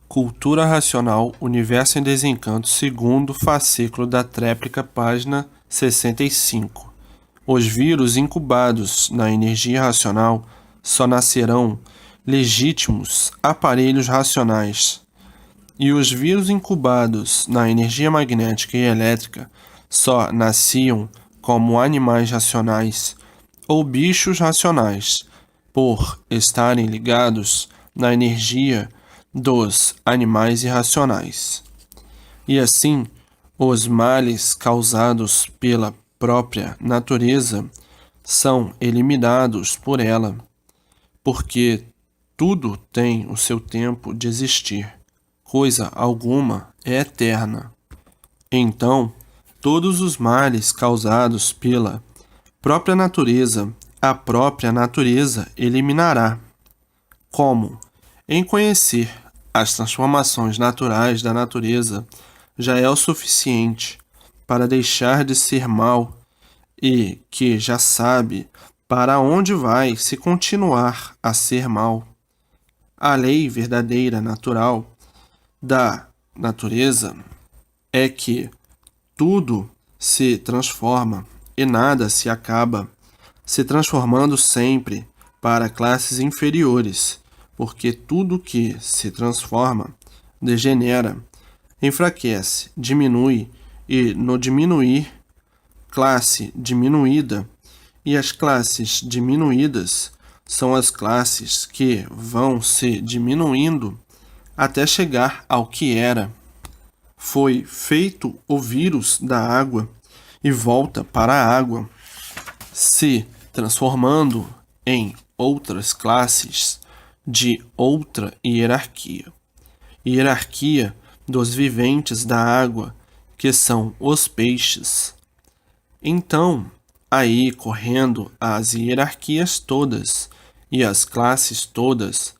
Cultura Racional, Universo em Desencanto, segundo fascículo da tréplica, página 65. Os vírus incubados na energia racional só nascerão legítimos aparelhos racionais, e os vírus incubados na energia magnética e elétrica só nasciam como animais racionais ou bichos racionais, por estarem ligados na energia dos animais irracionais. E assim, os males causados pela própria natureza são eliminados por ela, porque tudo tem o seu tempo de existir, coisa alguma é eterna. Então, todos os males causados pela própria natureza, a própria natureza eliminará. Como? Em conhecer as transformações naturais da natureza já é o suficiente para deixar de ser mal e que já sabe para onde vai se continuar a ser mal. A lei verdadeira natural da natureza é que tudo se transforma e nada se acaba, se transformando sempre para classes inferiores, porque tudo que se transforma degenera, enfraquece, diminui, e no diminuir, classe diminuída, e as classes diminuídas são as classes que vão se diminuindo até chegar ao que era. Foi feito o vírus da água e volta para a água, se transformando em outras classes de outra hierarquia. Hierarquia dos viventes da água, que são os peixes. Então, aí correndo as hierarquias todas e as classes todas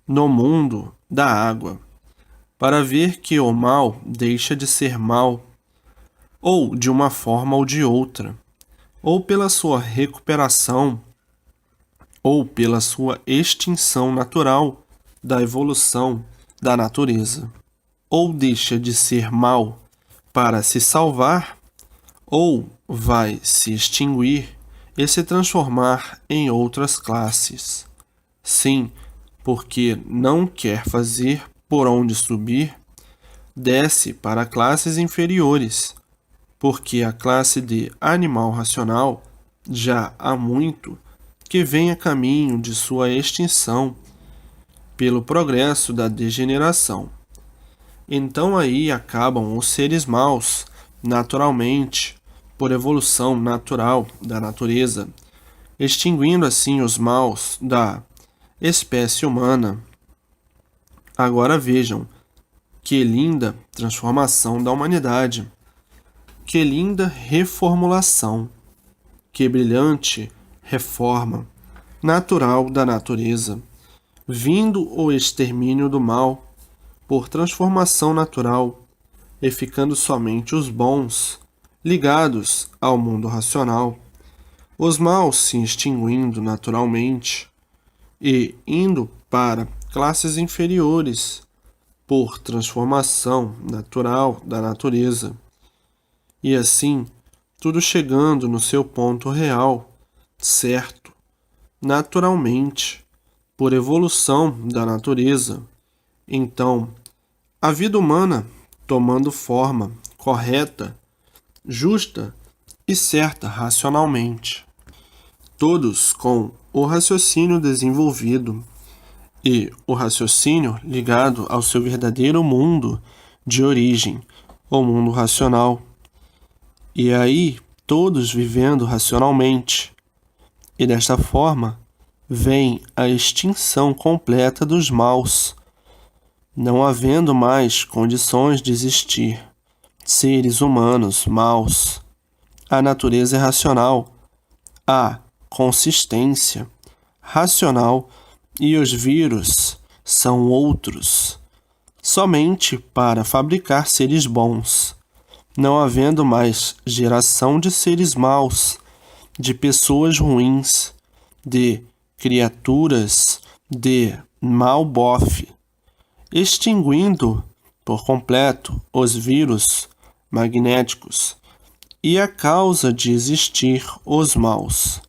no mundo da água, para ver que o mal deixa de ser mal, ou de uma forma ou de outra, ou pela sua recuperação, ou pela sua extinção natural da evolução da natureza. Ou deixa de ser mal para se salvar, ou vai se extinguir e se transformar em outras classes. Sim, porque não quer fazer por onde subir, desce para classes inferiores, porque a classe de animal racional já há muito que vem a caminho de sua extinção pelo progresso da degeneração. Então aí acabam os seres maus, naturalmente, por evolução natural da natureza, extinguindo assim os maus da espécie humana. Agora vejam, que linda transformação da humanidade, que linda reformulação, que brilhante reforma natural da natureza, vindo o extermínio do mal por transformação natural, e ficando somente os bons, ligados ao mundo racional, os maus se extinguindo naturalmente e indo para classes inferiores por transformação natural da natureza, e assim tudo chegando no seu ponto real, certo, naturalmente, por evolução da natureza. Então, a vida humana tomando forma correta, justa e certa racionalmente, todos com o raciocínio desenvolvido e o raciocínio ligado ao seu verdadeiro mundo de origem, o mundo racional. E aí, todos vivendo racionalmente. E desta forma, vem a extinção completa dos maus, não havendo mais condições de existir seres humanos maus. A natureza é racional, a consistência racional, e os vírus são outros, somente para fabricar seres bons, não havendo mais geração de seres maus, de pessoas ruins, de criaturas de mau bofe. extinguindo por completo os vírus magnéticos e a causa de existir os maus.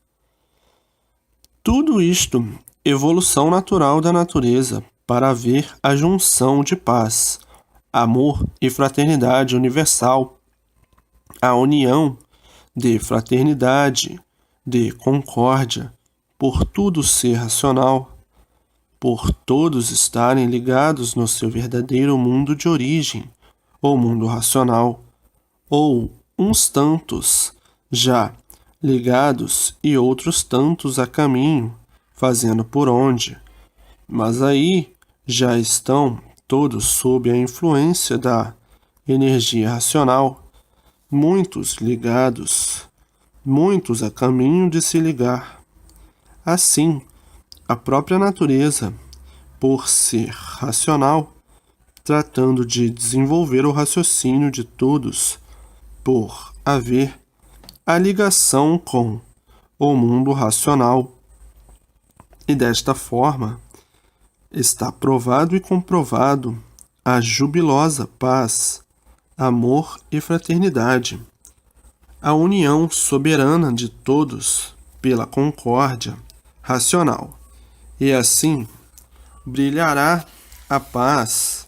Tudo isto, evolução natural da natureza para haver a junção de paz, amor e fraternidade universal, a união de fraternidade, de concórdia, por tudo ser racional, por todos estarem ligados no seu verdadeiro mundo de origem, ou mundo racional, ou uns tantos já ligados e outros tantos a caminho, fazendo por onde. Mas aí já estão todos sob a influência da energia racional, muitos ligados, muitos a caminho de se ligar. Assim, a própria natureza, por ser racional, tratando de desenvolver o raciocínio de todos, por haver a ligação com o mundo racional. E desta forma, está provado e comprovado a jubilosa paz, amor e fraternidade, a união soberana de todos pela concórdia racional. E assim brilhará a paz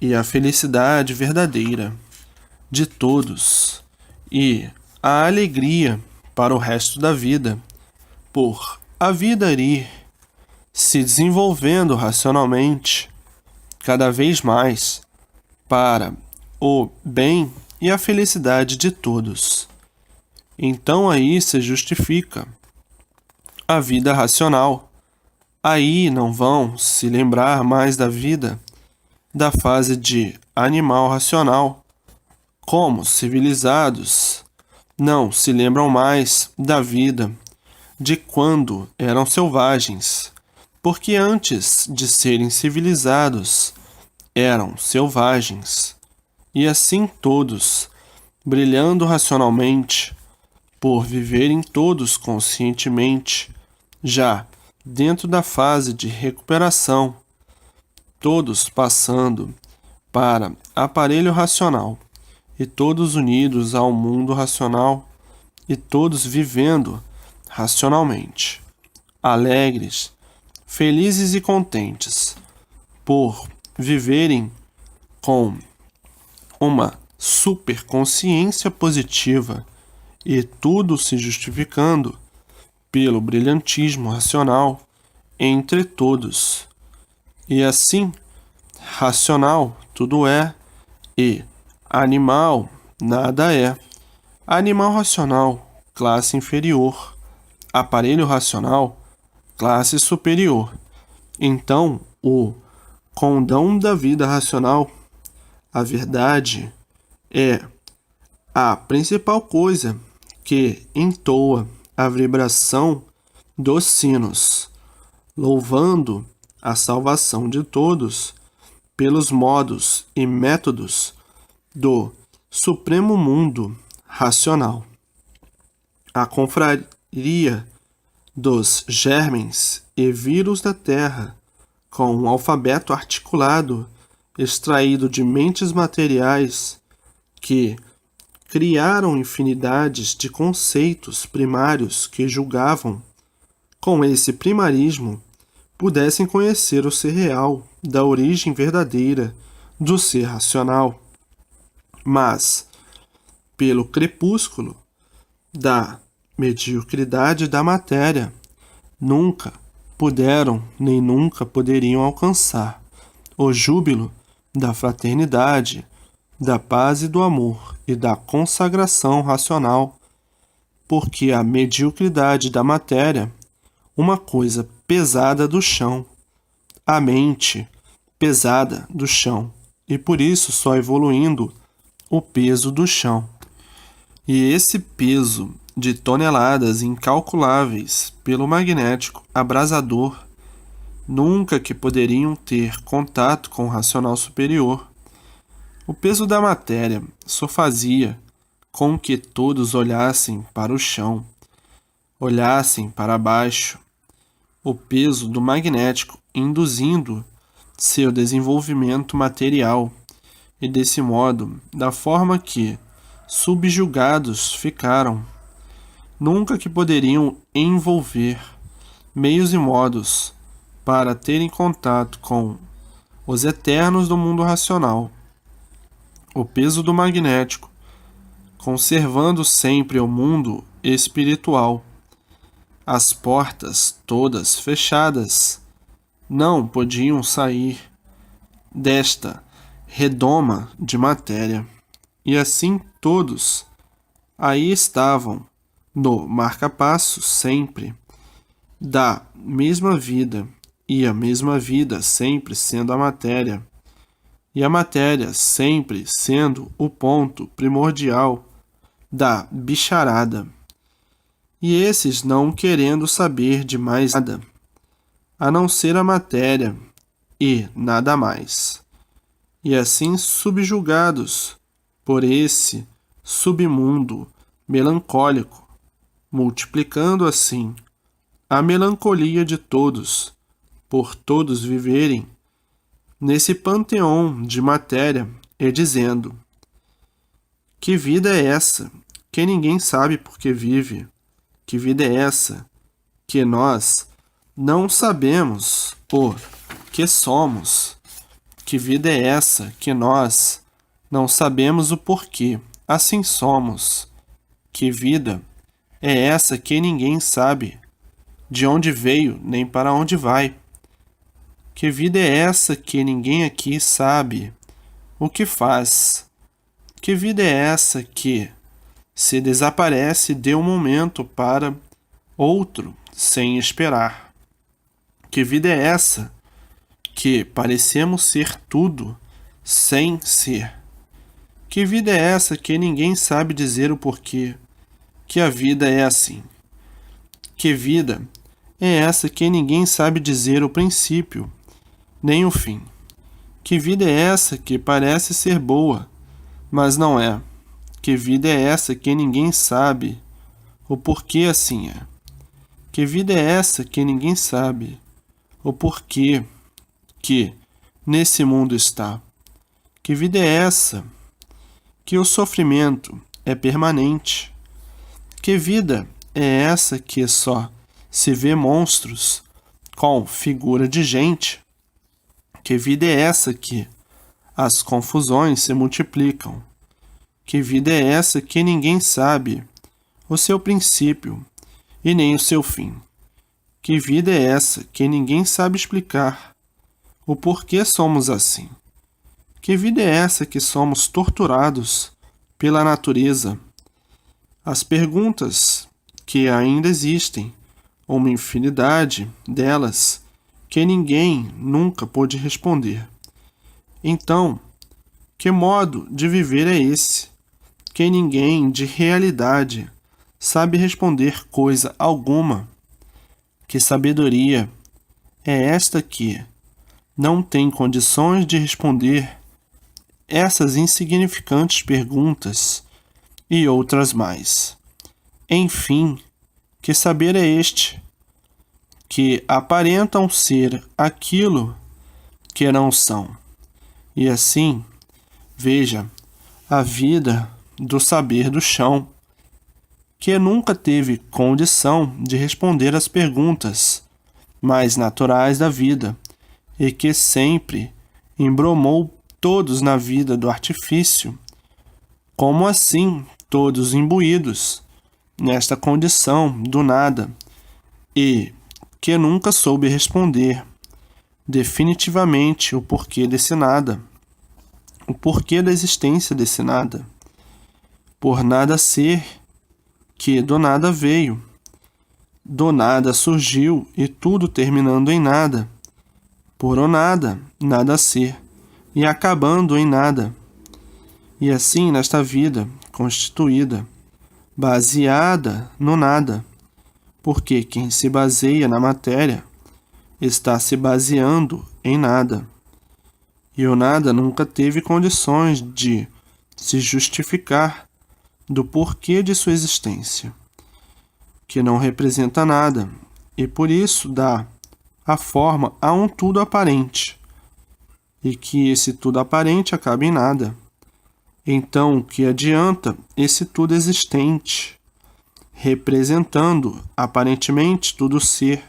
e a felicidade verdadeira de todos e a alegria para o resto da vida, por a vida ir se desenvolvendo racionalmente cada vez mais para o bem e a felicidade de todos. Então aí se justifica a vida racional. Aí não vão se lembrar mais da vida da fase de animal racional, como civilizados não se lembram mais da vida de quando eram selvagens, porque antes de serem civilizados eram selvagens. E assim todos, brilhando racionalmente, por viverem todos conscientemente, já dentro da fase de recuperação, todos passando para aparelho racional, e todos unidos ao mundo racional, e todos vivendo racionalmente, alegres, felizes e contentes, por viverem com uma superconsciência positiva e tudo se justificando pelo brilhantismo racional entre todos. E assim, racional tudo é e animal nada é. Animal racional, classe inferior. Aparelho racional, classe superior. Então, o condão da vida racional, a verdade, é a principal coisa que entoa a vibração dos sinos, louvando a salvação de todos pelos modos e métodos do supremo mundo racional. A confraria dos germens e vírus da Terra, com um alfabeto articulado extraído de mentes materiais que criaram infinidades de conceitos primários que julgavam, com esse primarismo, pudessem conhecer o ser real da origem verdadeira do ser racional. Mas, pelo crepúsculo da mediocridade da matéria, nunca puderam nem nunca poderiam alcançar o júbilo da fraternidade, da paz e do amor e da consagração racional, porque a mediocridade da matéria, uma coisa pesada do chão, a mente pesada do chão, e por isso só evoluindo o peso do chão. E esse peso de toneladas incalculáveis pelo magnético abrasador, nunca que poderiam ter contato com o racional superior. O peso da matéria só fazia com que todos olhassem para o chão, olhassem para baixo. O peso do magnético induzindo seu desenvolvimento material, e desse modo, da forma que subjugados ficaram, nunca que poderiam envolver meios e modos para terem contato com os eternos do mundo racional, o peso do magnético, conservando sempre o mundo espiritual, as portas todas fechadas, não podiam sair desta redoma de matéria, e assim todos aí estavam no marca-passo sempre da mesma vida, e a mesma vida sempre sendo a matéria, e a matéria sempre sendo o ponto primordial da bicharada, e esses não querendo saber de mais nada, a não ser a matéria e nada mais, e assim subjugados por esse submundo melancólico, multiplicando assim a melancolia de todos, por todos viverem nesse panteão de matéria, e dizendo: que vida é essa que ninguém sabe por que vive? Que vida é essa que nós não sabemos o que somos? Que vida é essa que nós não sabemos o porquê assim somos? Que vida é essa que ninguém sabe de onde veio nem para onde vai? Que vida é essa que ninguém aqui sabe o que faz? Que vida é essa que se desaparece de um momento para outro sem esperar? Que vida é essa que parecemos ser tudo sem ser? Que vida é essa que ninguém sabe dizer o porquê que a vida é assim? Que vida é essa que ninguém sabe dizer o princípio nem o fim? Que vida é essa que parece ser boa, mas não é? Que vida é essa que ninguém sabe o porquê assim é? Que vida é essa que ninguém sabe o porquê que nesse mundo está? Que vida é essa que o sofrimento é permanente? Que vida é essa que só se vê monstros com figura de gente? Que vida é essa que as confusões se multiplicam? Que vida é essa que ninguém sabe o seu princípio e nem o seu fim? Que vida é essa que ninguém sabe explicar o porquê somos assim? Que vida é essa que somos torturados pela natureza? As perguntas que ainda existem, uma infinidade delas, que ninguém nunca pôde responder. Então, que modo de viver é esse, que ninguém de realidade sabe responder coisa alguma? Que sabedoria é esta que não tem condições de responder essas insignificantes perguntas e outras mais? Enfim, que saber é este, que aparentam ser aquilo que não são? E assim, veja a vida do saber do chão, que nunca teve condição de responder às perguntas mais naturais da vida, e que sempre embromou todos na vida do artifício, como assim todos imbuídos nesta condição do nada, e que nunca soube responder definitivamente o porquê desse nada, o porquê da existência desse nada. Por nada ser, que do nada veio, do nada surgiu e tudo terminando em nada, por o nada, nada ser, e acabando em nada. E assim nesta vida constituída, baseada no nada, porque quem se baseia na matéria está se baseando em nada, e o nada nunca teve condições de se justificar do porquê de sua existência, que não representa nada, e por isso dá a forma a um tudo aparente, e que esse tudo aparente acaba em nada. Então, o que adianta esse tudo existente, representando aparentemente tudo ser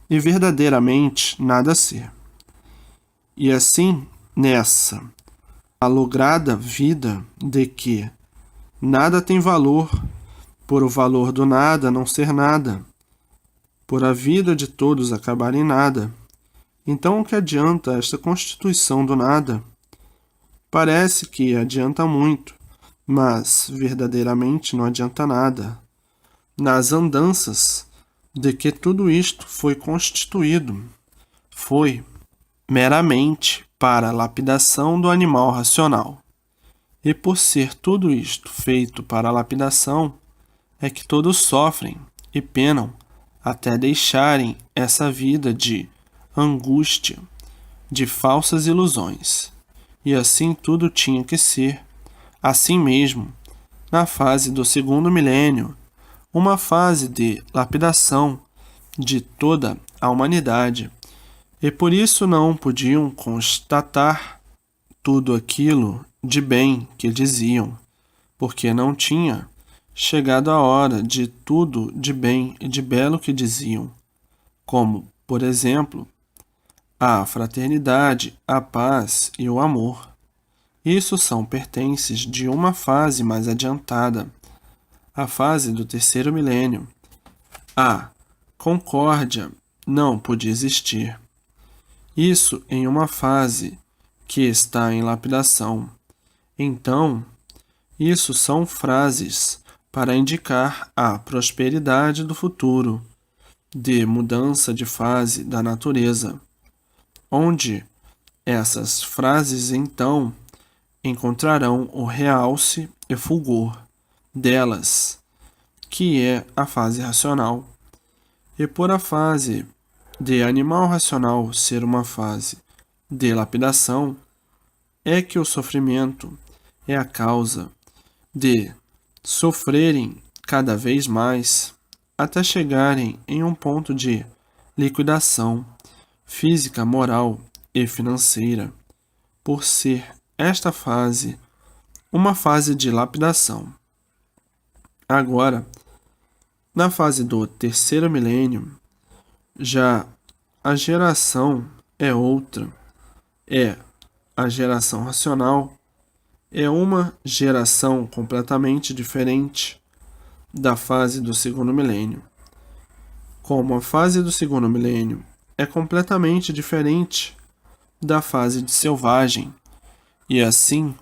e verdadeiramente nada ser? E assim, nessa malograda vida de que nada tem valor, por o valor do nada não ser nada, por a vida de todos acabar em nada, então o que adianta esta constituição do nada? Parece que adianta muito, mas verdadeiramente não adianta nada. Nas andanças de que tudo isto foi constituído, foi meramente para a lapidação do animal racional. E por ser tudo isto feito para a lapidação, é que todos sofrem e penam até deixarem essa vida de angústia, de falsas ilusões. E assim tudo tinha que ser, assim mesmo, na fase do segundo milênio, uma fase de lapidação de toda a humanidade, e por isso não podiam constatar tudo aquilo de bem que diziam, porque não tinha chegado a hora de tudo de bem e de belo que diziam, como, por exemplo, a fraternidade, a paz e o amor. Isso são pertences de uma fase mais adiantada, a fase do terceiro milênio. A concórdia não podia existir. Isso em uma fase que está em lapidação. Então, isso são frases para indicar a prosperidade do futuro, de mudança de fase da natureza, onde essas frases então encontrarão o realce e fulgor delas, que é a fase racional. E por a fase de animal racional ser uma fase de lapidação, é que o sofrimento é a causa de sofrerem cada vez mais até chegarem em um ponto de liquidação física, moral e financeira, por ser esta fase uma fase de lapidação. Agora, na fase do terceiro milênio, já a geração é outra, é a geração racional, é uma geração completamente diferente da fase do segundo milênio. Como a fase do segundo milênio é completamente diferente da fase de selvagem, e assim,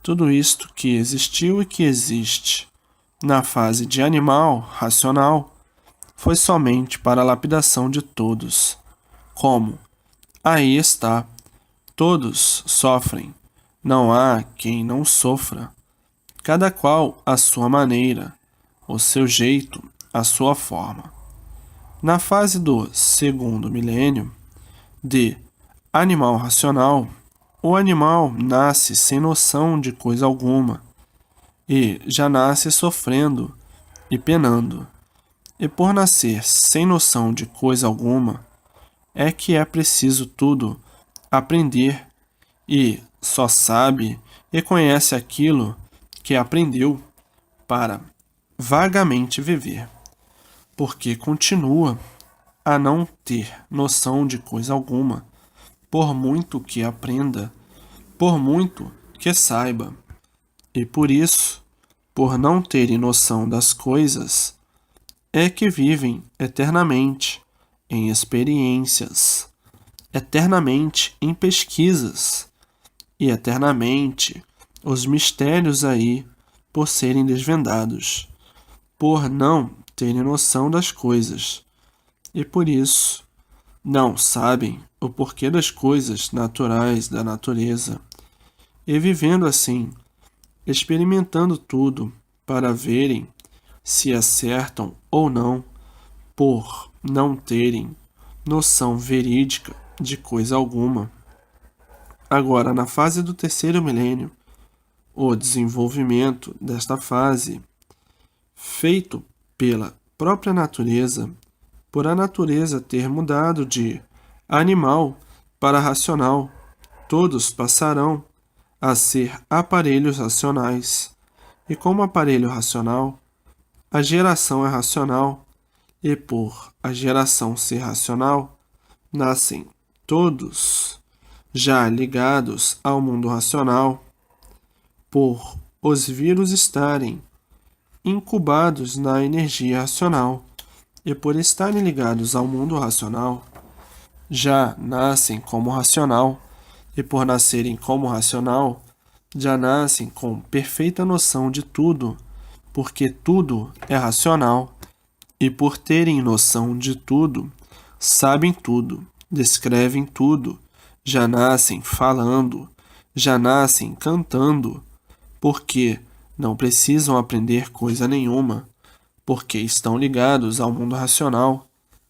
tudo isto que existiu e que existe na fase de animal racional foi somente para a lapidação de todos. Como? Aí está. Todos sofrem. Não há quem não sofra. Cada qual à sua maneira, o seu jeito, a sua forma. Na fase do segundo milênio, de animal racional, o animal nasce sem noção de coisa alguma e já nasce sofrendo e penando. E por nascer sem noção de coisa alguma, é que é preciso tudo aprender e só sabe e conhece aquilo que aprendeu para vagamente viver, porque continua a não ter noção de coisa alguma, por muito que aprenda, por muito que saiba. E por isso, por não terem noção das coisas, é que vivem eternamente em experiências, eternamente em pesquisas, e eternamente os mistérios aí por serem desvendados, por não terem noção das coisas, e por isso não sabem o porquê das coisas naturais da natureza, e vivendo assim, experimentando tudo para verem se acertam ou não, por não terem noção verídica de coisa alguma. Agora, na fase do terceiro milênio, o desenvolvimento desta fase, feito pela própria natureza, por a natureza ter mudado de animal para racional, todos passarão a ser aparelhos racionais. E como aparelho racional, a geração é racional, e por a geração ser racional, nascem todos já ligados ao mundo racional, por os vírus estarem incubados na energia racional, e por estarem ligados ao mundo racional, já nascem como racional, e por nascerem como racional, já nascem com perfeita noção de tudo, porque tudo é racional, e por terem noção de tudo, sabem tudo, descrevem tudo, já nascem falando, já nascem cantando, porque não precisam aprender coisa nenhuma, porque estão ligados ao mundo racional,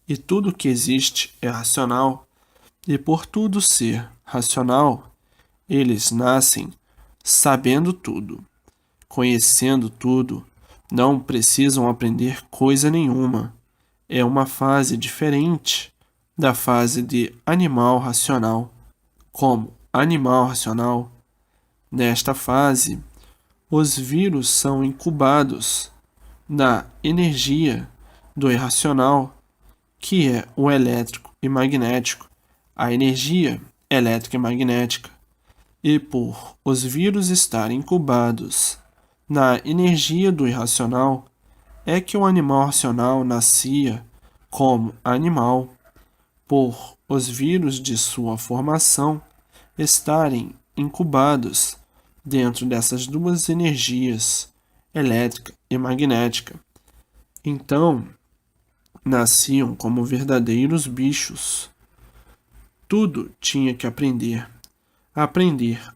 e tudo que existe é racional, e por tudo ser racional, eles nascem sabendo tudo, conhecendo tudo, não precisam aprender coisa nenhuma. É uma fase diferente da fase de animal racional. Como animal racional, nesta fase, os vírus são incubados na energia do irracional, que é o elétrico e magnético, a energia elétrica e magnética. E por os vírus estarem incubados na energia do irracional, é que o animal racional nascia como animal, por os vírus de sua formação estarem incubados dentro dessas duas energias, elétrica e magnética. Então, nasciam como verdadeiros bichos. Tudo tinha que aprender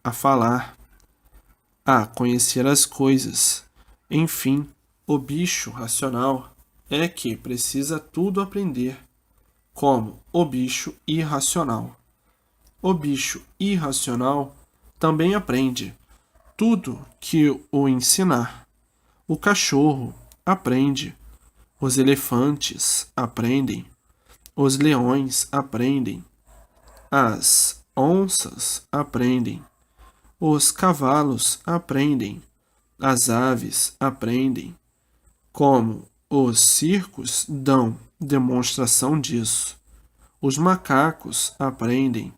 a falar, a conhecer as coisas. Enfim, o bicho racional é que precisa tudo aprender, como o bicho irracional. O bicho irracional também aprende tudo que o ensinar. O cachorro aprende, os elefantes aprendem, os leões aprendem, as onças aprendem, os cavalos aprendem, as aves aprendem, como os circos dão demonstração disso. Os macacos aprendem,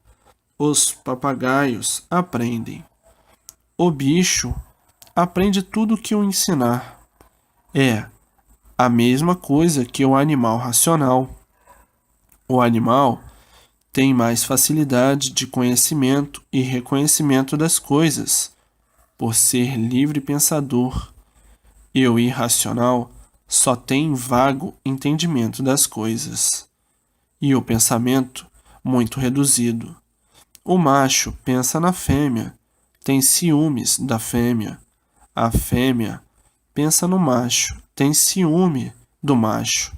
os papagaios aprendem. O bicho aprende tudo que o ensinar. É a mesma coisa que o animal racional. O animal tem mais facilidade de conhecimento e reconhecimento das coisas, por ser livre pensador, e o irracional só tem vago entendimento das coisas, e o pensamento muito reduzido. O macho pensa na fêmea, tem ciúmes da fêmea. A fêmea pensa no macho, tem ciúme do macho.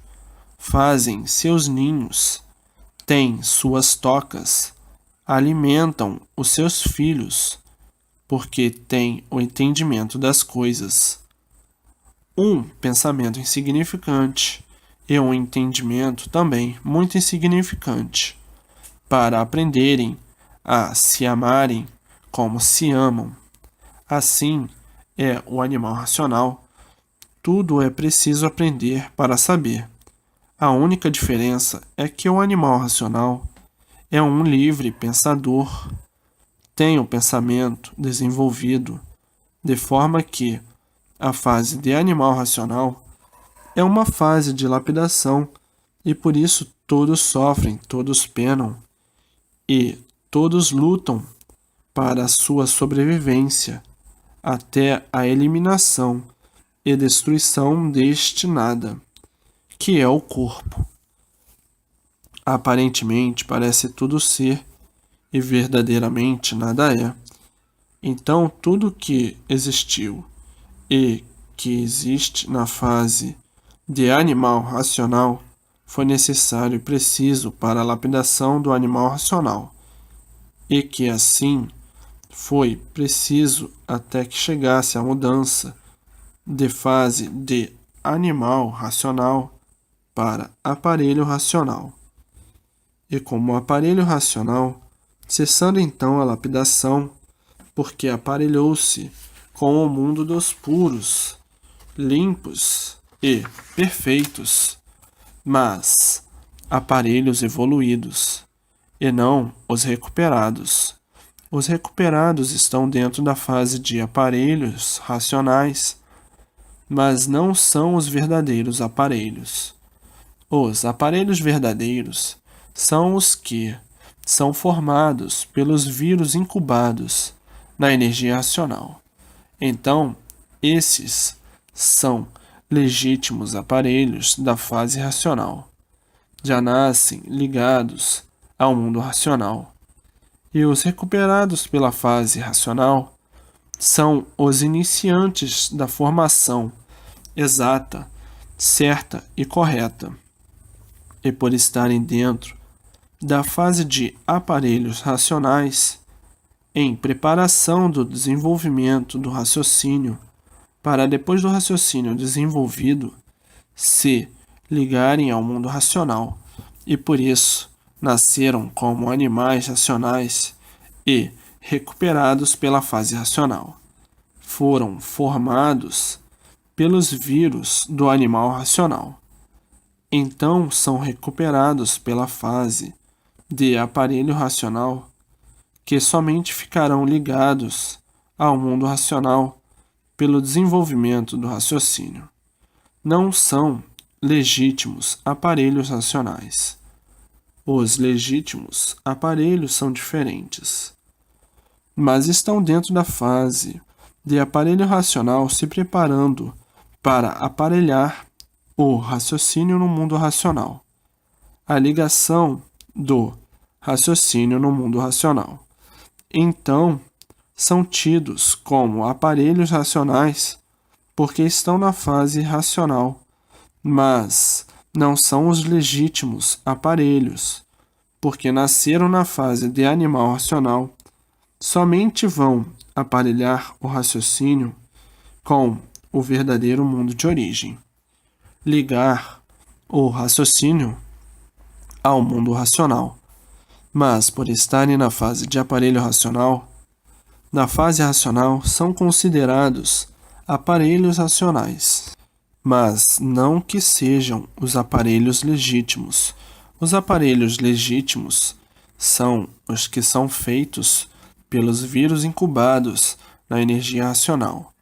Fazem seus ninhos, têm suas tocas, alimentam os seus filhos, porque têm o entendimento das coisas. Um pensamento insignificante e um entendimento também muito insignificante, para aprenderem a se amarem como se amam. Assim é o animal racional. Tudo é preciso aprender para saber. A única diferença é que o animal racional é um livre pensador, tem o pensamento desenvolvido, de forma que a fase de animal racional é uma fase de lapidação, e por isso todos sofrem, todos penam, e todos lutam para a sua sobrevivência até a eliminação e destruição deste nada, que é o corpo. Aparentemente parece tudo ser, e verdadeiramente nada é. Então tudo que existiu e que existe na fase de animal racional foi necessário e preciso para a lapidação do animal racional, e que assim foi preciso até que chegasse a mudança de fase de animal racional para aparelho racional. E como aparelho racional, cessando então a lapidação, porque aparelhou-se com o mundo dos puros, limpos e perfeitos, mas aparelhos evoluídos, e não os recuperados. Os recuperados estão dentro da fase de aparelhos racionais, mas não são os verdadeiros aparelhos. Os aparelhos verdadeiros são os que são formados pelos vírus incubados na energia racional. Então, esses são legítimos aparelhos da fase racional. Já nascem ligados ao mundo racional. E os recuperados pela fase racional são os iniciantes da formação exata, certa e correta. E por estarem dentro da fase de aparelhos racionais, em preparação do desenvolvimento do raciocínio, para depois do raciocínio desenvolvido, se ligarem ao mundo racional, e por isso nasceram como animais racionais e recuperados pela fase racional. Foram formados pelos vírus do animal racional. Então são recuperados pela fase de aparelho racional, que somente ficarão ligados ao mundo racional pelo desenvolvimento do raciocínio. Não são legítimos aparelhos racionais. Os legítimos aparelhos são diferentes, mas estão dentro da fase de aparelho racional se preparando para aparelhar o raciocínio no mundo racional. A ligação do raciocínio no mundo racional. Então, são tidos como aparelhos racionais porque estão na fase racional, mas não são os legítimos aparelhos, porque nasceram na fase de animal racional. Somente vão aparelhar o raciocínio com o verdadeiro mundo de origem. Ligar o raciocínio ao mundo racional. Mas, por estarem na fase de aparelho racional, na fase racional são considerados aparelhos racionais, mas não que sejam os aparelhos legítimos. Os aparelhos legítimos são os que são feitos pelos vírus incubados na energia racional.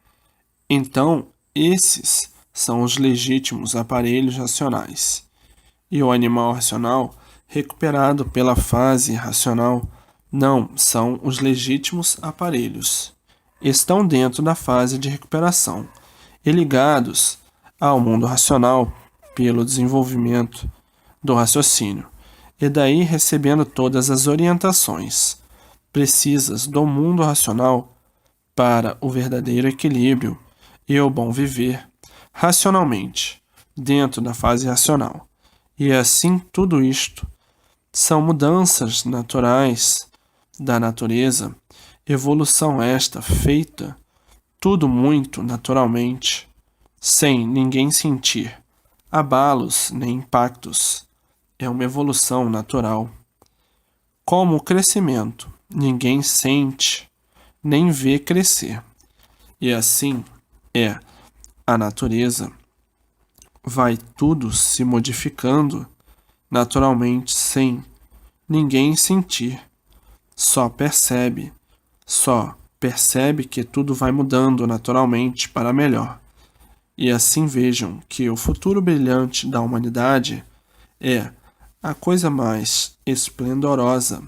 Então, esses são os legítimos aparelhos racionais. E o animal racional, recuperado pela fase racional, não são os legítimos aparelhos. Estão dentro da fase de recuperação e ligados ao mundo racional pelo desenvolvimento do raciocínio, e daí recebendo todas as orientações precisas do mundo racional para o verdadeiro equilíbrio e o bom viver racionalmente, dentro da fase racional. E assim tudo isto são mudanças naturais da natureza, evolução esta feita tudo muito naturalmente, sem ninguém sentir abalos nem impactos. É uma evolução natural. Como o crescimento, ninguém sente nem vê crescer. E assim é a natureza. Vai tudo se modificando naturalmente sem ninguém sentir. Só percebe que tudo vai mudando naturalmente para melhor. E assim vejam que o futuro brilhante da humanidade é a coisa mais esplendorosa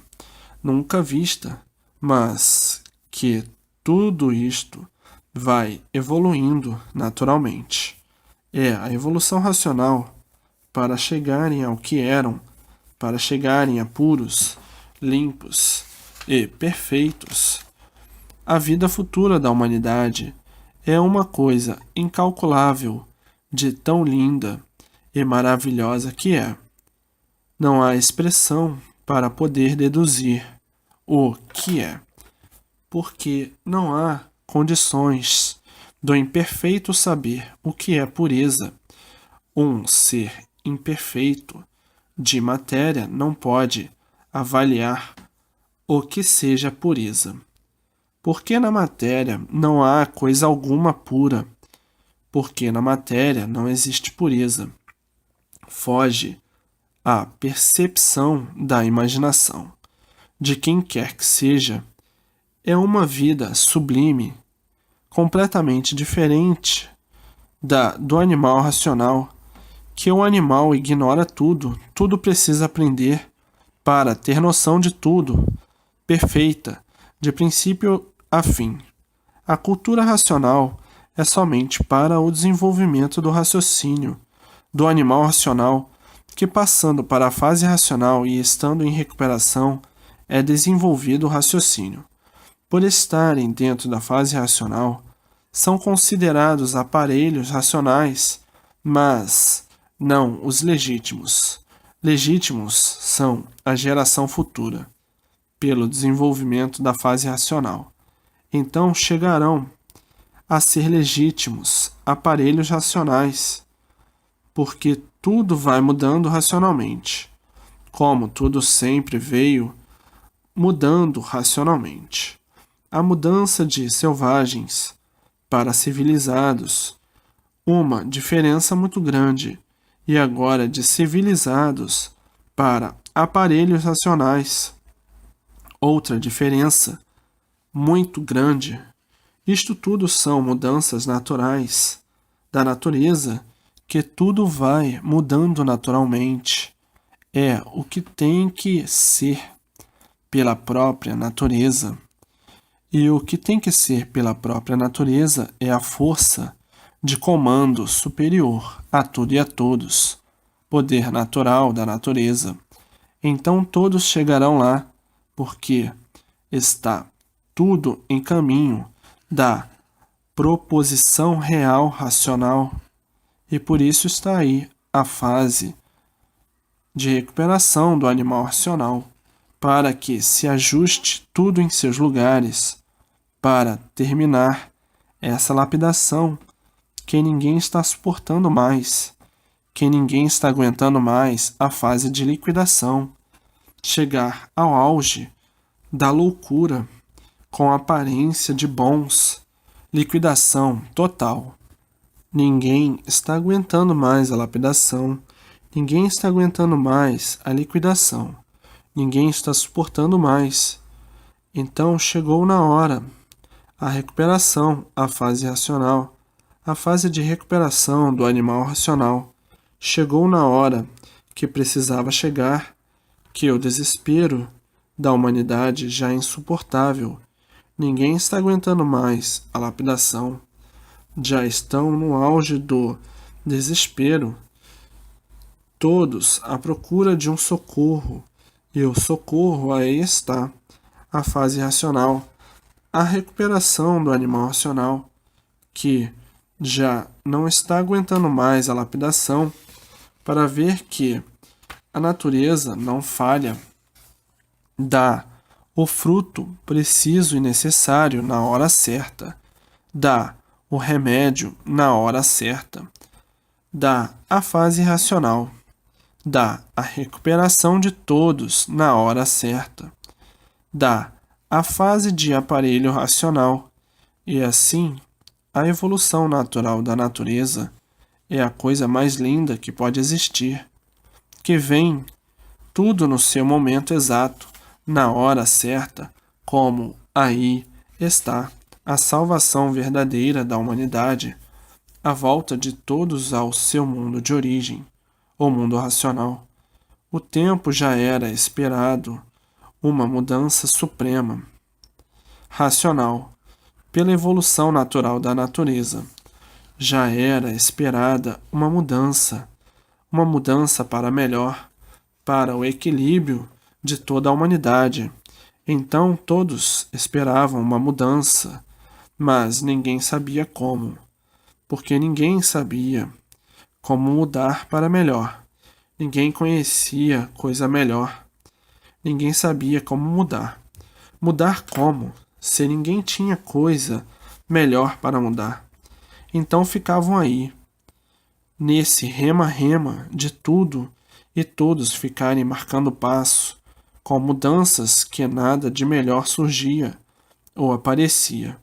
nunca vista, mas que tudo isto vai evoluindo naturalmente. É a evolução racional para chegarem ao que eram, para chegarem a puros, limpos e perfeitos. A vida futura da humanidade é uma coisa incalculável, de tão linda e maravilhosa que é. Não há expressão para poder deduzir o que é, porque não há condições do imperfeito saber o que é pureza. Um ser imperfeito de matéria não pode avaliar o que seja pureza. Porque na matéria não há coisa alguma pura, porque na matéria não existe pureza. Foge à percepção da imaginação de quem quer que seja. É uma vida sublime, completamente diferente do animal racional, que o animal ignora tudo, tudo precisa aprender para ter noção de tudo, perfeita, de princípio a fim. A cultura racional é somente para o desenvolvimento do raciocínio, do animal racional, que passando para a fase racional e estando em recuperação, é desenvolvido o raciocínio. Por estarem dentro da fase racional, são considerados aparelhos racionais, mas não os legítimos. Legítimos são a geração futura, pelo desenvolvimento da fase racional. Então chegarão a ser legítimos aparelhos racionais, porque tudo vai mudando racionalmente, como tudo sempre veio mudando racionalmente. A mudança de selvagens para civilizados, uma diferença muito grande, e agora de civilizados para aparelhos racionais, outra diferença muito grande. Isto tudo são mudanças naturais da natureza, que tudo vai mudando naturalmente. É o que tem que ser pela própria natureza. E o que tem que ser pela própria natureza é a força de comando superior a tudo e a todos, poder natural da natureza. Então todos chegarão lá, porque está tudo em caminho da proposição real racional, e por isso está aí a fase de recuperação do animal racional, para que se ajuste tudo em seus lugares, para terminar essa lapidação que ninguém está suportando mais, que ninguém está aguentando mais a fase de liquidação, chegar ao auge da loucura com aparência de bons, liquidação total. Ninguém está aguentando mais a lapidação, ninguém está aguentando mais a liquidação, ninguém está suportando mais. Então chegou na hora, a recuperação, a fase racional, a fase de recuperação do animal racional. Chegou na hora que precisava chegar, que o desespero da humanidade já é insuportável. Ninguém está aguentando mais a lapidação. Já estão no auge do desespero. Todos à procura de um socorro. E o socorro aí está, a fase racional, a recuperação do animal racional, que já não está aguentando mais a lapidação, para ver que a natureza não falha, dá o fruto preciso e necessário na hora certa, dá o remédio na hora certa, dá a fase racional, dá a recuperação de todos na hora certa, dá a fase de aparelho racional, e assim a evolução natural da natureza é a coisa mais linda que pode existir, que vem tudo no seu momento exato, na hora certa, como aí está a salvação verdadeira da humanidade, a volta de todos ao seu mundo de origem, o mundo racional. O tempo já era esperado, uma mudança suprema, racional, pela evolução natural da natureza. Já era esperada uma mudança para melhor, para o equilíbrio de toda a humanidade. Então todos esperavam uma mudança, mas ninguém sabia como, porque ninguém sabia como mudar para melhor. Ninguém conhecia coisa melhor. Ninguém sabia como mudar. Mudar como, se ninguém tinha coisa melhor para mudar? Então ficavam aí, nesse rema-rema de tudo, e todos ficarem marcando passo, com mudanças que nada de melhor surgia ou aparecia.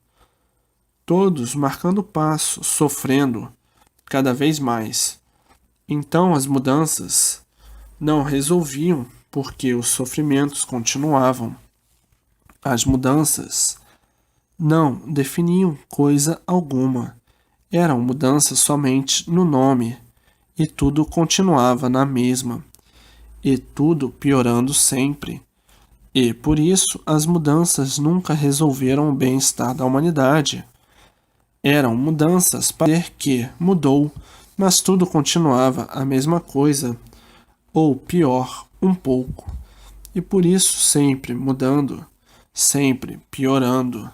Todos marcando passo, sofrendo cada vez mais. Então as mudanças não resolviam porque os sofrimentos continuavam. As mudanças não definiam coisa alguma. Eram mudanças somente no nome, e tudo continuava na mesma, e tudo piorando sempre. E por isso as mudanças nunca resolveram o bem-estar da humanidade. Eram mudanças para dizer que mudou, mas tudo continuava a mesma coisa, ou pior, um pouco. E por isso sempre mudando, sempre piorando.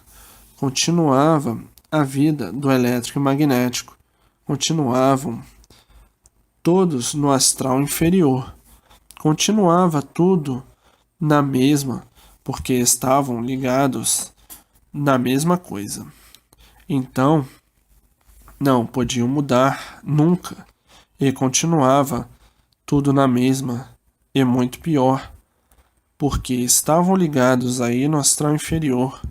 Continuava a vida do elétrico e magnético. Continuavam todos no astral inferior. Continuava tudo na mesma, porque estavam ligados na mesma coisa. Então, não podiam mudar nunca, e continuava tudo na mesma, e muito pior, porque estavam ligados aí no astral inferior,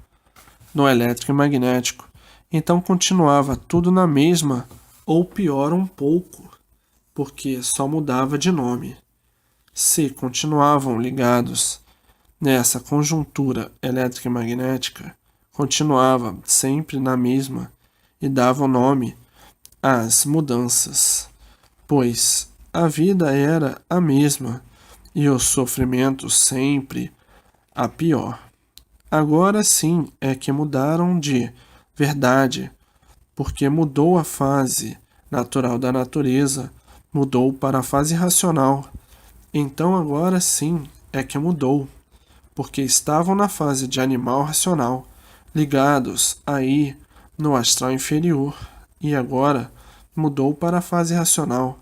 no elétrico e magnético. Então continuava tudo na mesma, ou pior um pouco, porque só mudava de nome. Se continuavam ligados nessa conjuntura elétrica e magnética, continuava sempre na mesma e dava o nome às mudanças, pois a vida era a mesma e o sofrimento sempre a pior. Agora sim é que mudaram de verdade, porque mudou a fase natural da natureza, mudou para a fase racional. Então agora sim é que mudou, porque estavam na fase de animal racional, ligados aí no astral inferior, e agora mudou para a fase racional,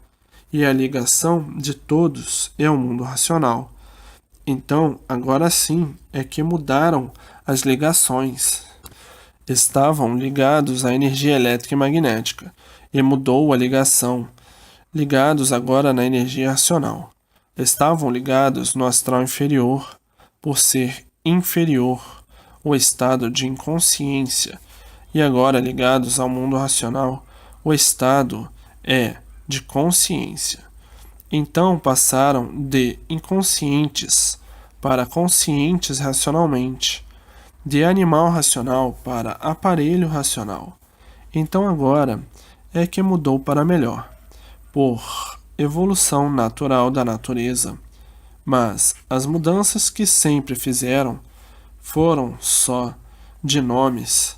e a ligação de todos é o mundo racional. Então, agora sim é que mudaram as ligações. Estavam ligados à energia elétrica e magnética, e mudou a ligação, ligados agora na energia racional. Estavam ligados no astral inferior, por ser inferior, o estado de inconsciência, e agora ligados ao mundo racional, o estado é de consciência. Então passaram de inconscientes para conscientes racionalmente, de animal racional para aparelho racional. Então agora é que mudou para melhor, por evolução natural da natureza. Mas as mudanças que sempre fizeram foram só de nomes,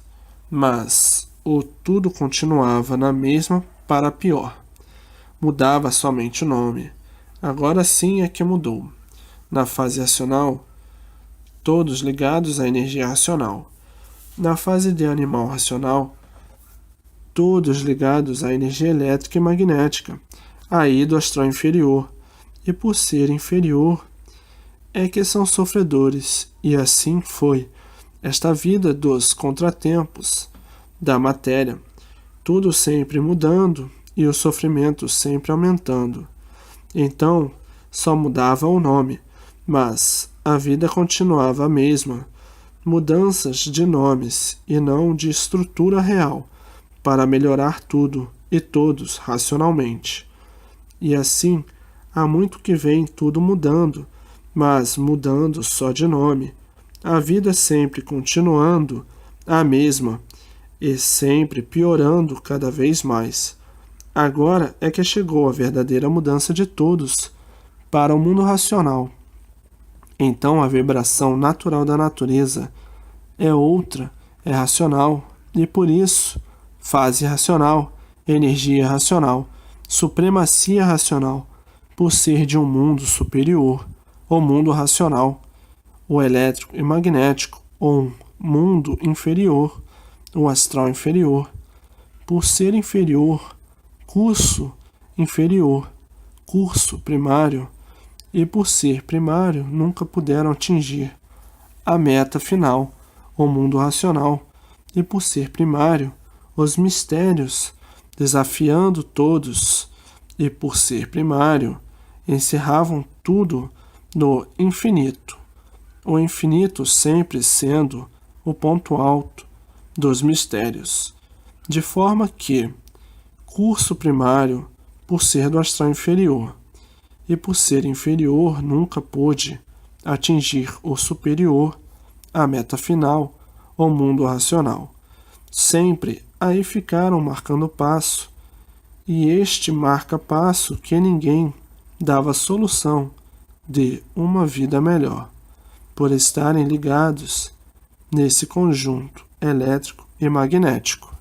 mas o tudo continuava na mesma para pior. Mudava somente o nome. Agora sim é que mudou. Na fase racional, todos ligados à energia racional. Na fase de animal racional, todos ligados à energia elétrica e magnética, aí do astral inferior. E por ser inferior, é que são sofredores, e assim foi esta vida dos contratempos da matéria, tudo sempre mudando e o sofrimento sempre aumentando. Então, só mudava o nome, mas a vida continuava a mesma, mudanças de nomes e não de estrutura real, para melhorar tudo e todos racionalmente. E assim, há muito que vem tudo mudando, mas mudando só de nome. A vida sempre continuando a mesma e sempre piorando cada vez mais. Agora é que chegou a verdadeira mudança de todos para o mundo racional. Então a vibração natural da natureza é outra, é racional, e por isso, fase racional, energia racional, supremacia racional, por ser de um mundo superior, o mundo racional, o elétrico e magnético, ou um mundo inferior, o astral inferior, por ser inferior, curso inferior, curso primário, e por ser primário nunca puderam atingir a meta final, o mundo racional, e por ser primário, os mistérios, desafiando todos, e por ser primário, encerravam tudo no infinito, o infinito sempre sendo o ponto alto dos mistérios, de forma que curso primário, por ser do astral inferior, e por ser inferior nunca pôde atingir o superior, a meta final, o mundo racional. Sempre aí ficaram marcando passo, e este marca passo que ninguém dava solução de uma vida melhor, por estarem ligados nesse conjunto elétrico e magnético.